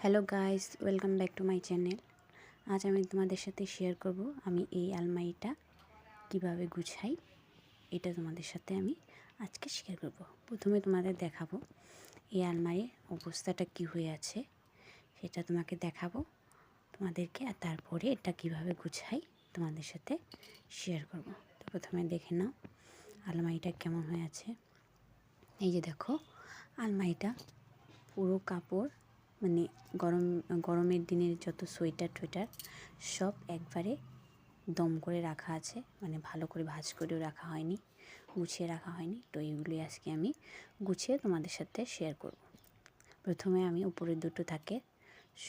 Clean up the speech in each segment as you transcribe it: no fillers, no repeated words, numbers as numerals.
Hello guys, welcome back to my channel. আজ আমি তোমাদের সাথে শেয়ার করব আমি এই আলমারিটা কিভাবে গুছাই। এটা তোমাদের সাথে আমি আজকে শেয়ার করব। প্রথমে তোমাদের দেখাবো এই আলমারির অবস্থাটা কি হয়ে আছে, সেটা তোমাকে দেখাবো তোমাদেরকে, আর তারপরে এটা কিভাবে গুছাই তোমাদের সাথে শেয়ার করব। তো প্রথমে দেখে নাও আলমারিটা কেমন হয়ে আছে। এই যে দেখো, আলমারিটা পুরো কাপড়, মানে গরমের দিনের যত সোয়েটার টোয়েটার সব একবারে দম করে রাখা আছে, মানে ভালো করে ভাঁজ করেও রাখা হয়নি, গুছিয়ে রাখা হয়নি। তো এইগুলোই আজকে আমি গুছিয়ে তোমাদের সাথে শেয়ার করব। প্রথমে আমি উপরের দুটো থাকে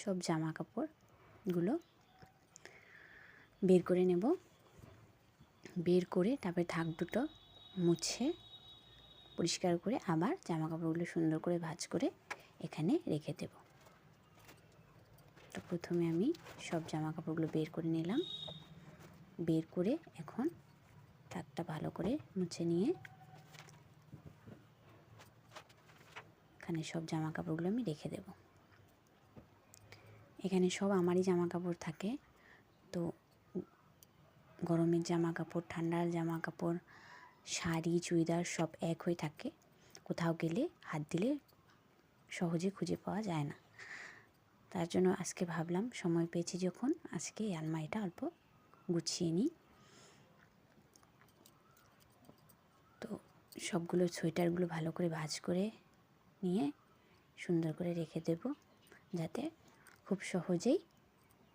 সব জামা কাপড়গুলো বের করে নেব। বের করে তারপরে থাক দুটো মুছে পরিষ্কার করে আবার জামা কাপড়গুলো সুন্দর করে ভাঁজ করে এখানে রেখে দেব। তো প্রথমে আমি সব জামা কাপড়গুলো বের করে নিলাম। বের করে এখন থাকটা ভালো করে মুছে নিয়ে এখানে সব জামা কাপড়গুলো আমি রেখে দেব। এখানে সব আমারই জামা কাপড় থাকে। তো গরমের জামা কাপড়, ঠান্ডার জামা কাপড়, শাড়ি, চুড়িদার সব এক হয়ে থাকে। কোথাও গেলে হাত দিলে সহজে খুঁজে পাওয়া যায় না। তার জন্য আজকে ভাবলাম, সময় পেয়েছি যখন, আজকে এই আলমারিটা অল্প গুছিয়ে নিই। তো সবগুলো সোয়েটারগুলো ভালো করে ভাঁজ করে নিয়ে সুন্দর করে রেখে দেব, যাতে খুব সহজেই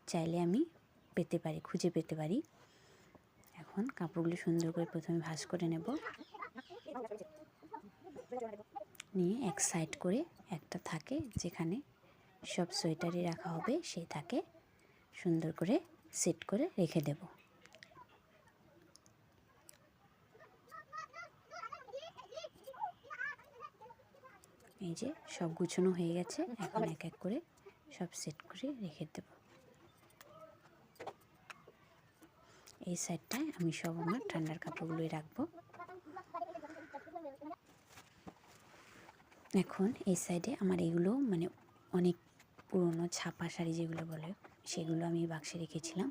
চাইলে আমি পেতে পারি, খুঁজে পেতে পারি। এখন কাপড়গুলো সুন্দর করে প্রথমে ভাঁজ করে নেব, নিয়ে এক সাইড করে একটা থাকে যেখানে সব সোয়েটারই রাখা হবে, সেই থাকে সুন্দর করে সেট করে রেখে দেব। এই যে সব গুছানো হয়ে গেছে, এখন এক এক করে সব সেট করে রেখে দেব। এই সাইডটায় আমি সব আমার ঠান্ডার কাপড়গুলোই রাখবো। এখন এই সাইডে আমার এগুলো মানে অনেক পুরনো ছাপা শাড়ি যেগুলো বলে, সেগুলো আমি বাক্সে রেখেছিলাম।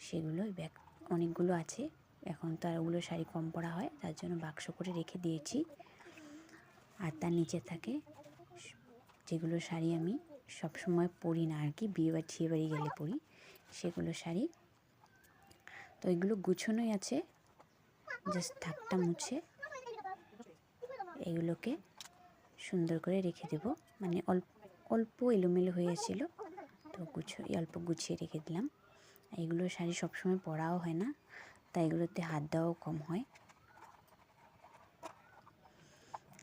সেগুলো ব্যাগ অনেকগুলো আছে। এখন তো আর ওগুলো শাড়ি কম পরা হয়, তার জন্য বাক্স করে রেখে দিয়েছি। আর তার নিচে থাকে যেগুলো শাড়ি আমি সব সময় পরি না আর কি, বিয়ে বা ছিয়ে বাড়ি গেলে পরি, সেগুলো শাড়ি। তো এগুলো গুছানোই আছে, জাস্ট থাকটা মুছে এগুলোকে সুন্দর করে রেখে দেব। মানে অল্প এলোমেলো হয়েছিল, তো অল্প গুছিয়ে রেখে দিলাম। এগুলো শাড়ি সবসময় পরাও হয় না, তাই এগুলোতে হাত দেওয়াও কম হয়।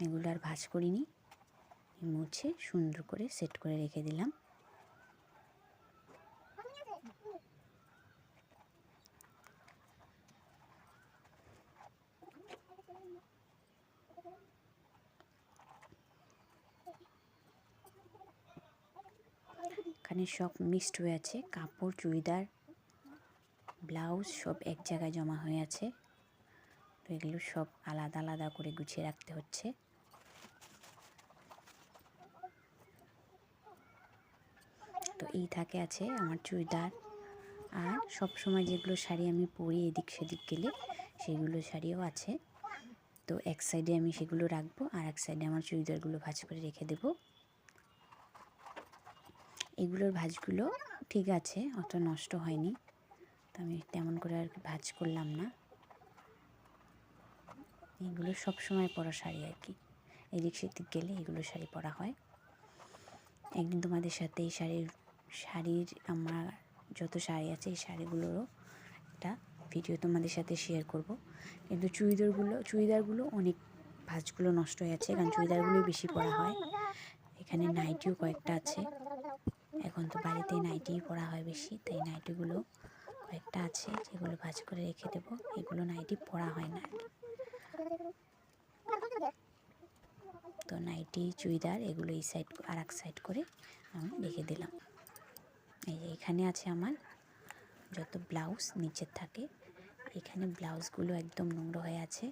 এগুলো আর ভাঁজ করিনি, মুছে সুন্দর করে সেট করে রেখে দিলাম। এখানে সব মিক্সড হয়ে আছে, কাপড়, চুড়িদার, ব্লাউজ সব এক জায়গায় জমা হয়ে আছে। তো এগুলো সব আলাদা আলাদা করে গুছিয়ে রাখতে হচ্ছে। তো এই থাকে আছে আমার চুড়িদার, আর সব সময় যেগুলো শাড়ি আমি পরি এদিক সেদিক গেলে সেগুলো শাড়িও আছে। তো এক সাইডে আমি সেগুলো রাখবো, আর এক সাইডে আমার চুড়িদারগুলো ভাঁজ করে রেখে দেব। এগুলোর ভাঁজগুলো ঠিক আছে, অত নষ্ট হয়নি, তো আমি তেমন করে আর কি ভাঁজ করলাম না। এগুলো সব সময় পরা শাড়ি আর কি, এদিক সেদিক গেলে এগুলো শাড়ি পরা হয়। একদিন তোমাদের সাথে এই শাড়ির আমার যত শাড়ি আছে এই শাড়িগুলোরও একটা ভিডিও তোমাদের সাথে শেয়ার করব। কিন্তু চুড়িদারগুলো অনেক ভাঁজগুলো নষ্ট হয়ে আছে, কারণ চুড়িদারগুলোই বেশি পরা হয়। এখানে নাইটিও কয়েকটা আছে, এখন তো বাড়িতেই নাইটিই পরা হয় বেশি, তাই নাইটিগুলো কয়েকটা আছে যেগুলো ভাঁজ করে রেখে দেবো। এগুলো নাইটি পরা হয় না। তো নাইটি, চুড়িদার এগুলো এই সাইড আর এক সাইড করে আমি রেখে দিলাম। এই যে এখানে আছে আমার যত ব্লাউজ নিচের থাকে, এখানে ব্লাউজগুলো একদম নোংরা হয়ে আছে।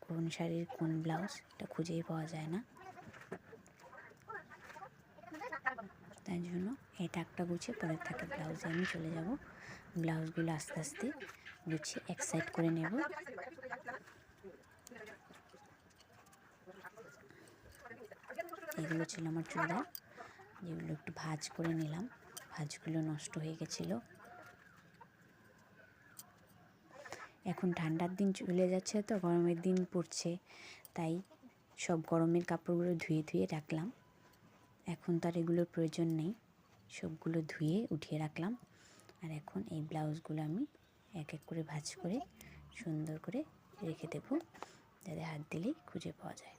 কোন শাড়ির কোন ব্লাউজ এটা খুঁজেই পাওয়া যায় না। তাই জন্য এটা একটা গুছিয়ে পরে থাকে ব্লাউজে আমি চলে যাব। ব্লাউজগুলো আস্তে আস্তে গুছিয়ে এক সাইড করে নেব। এগুলো ছিল আমার চুড়িদার, যেগুলো একটু ভাঁজ করে নিলাম। ভাঁজগুলো নষ্ট হয়ে গেছিলো। এখন ঠান্ডার দিন চলে যাচ্ছে তো গরমের দিন পড়ছে, তাই সব গরমের কাপড়গুলো ধুয়ে ধুয়ে রাখলাম। এখন তার এগুলোর প্রয়োজন নেই, সবগুলো ধুয়ে উঠিয়ে রাখলাম। আর এখন এই ব্লাউজগুলো আমি এক এক করে ভাঁজ করে সুন্দর করে রেখে দেব, যাতে হাত দিলেই খুঁজে পাওয়া যায়।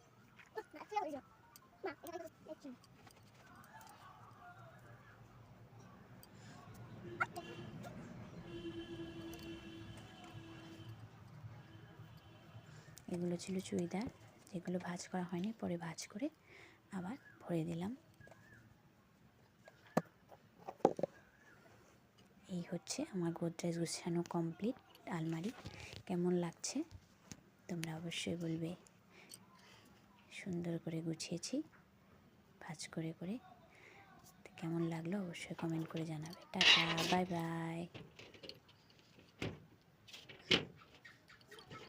এগুলো ছিল চুড়িদার, যেগুলো ভাঁজ করা হয়নি, পরে ভাঁজ করে আবার ভরে দিলাম। এই হচ্ছে আমার গোদরেজ গুছানো কমপ্লিট আলমারি। কেমন লাগছে তোমরা অবশ্যই বলবে। সুন্দর করে গুছিয়েছি ভাঁজ করে করে, কেমন লাগলো অবশ্যই কমেন্ট করে জানাবে। Tata, bye bye.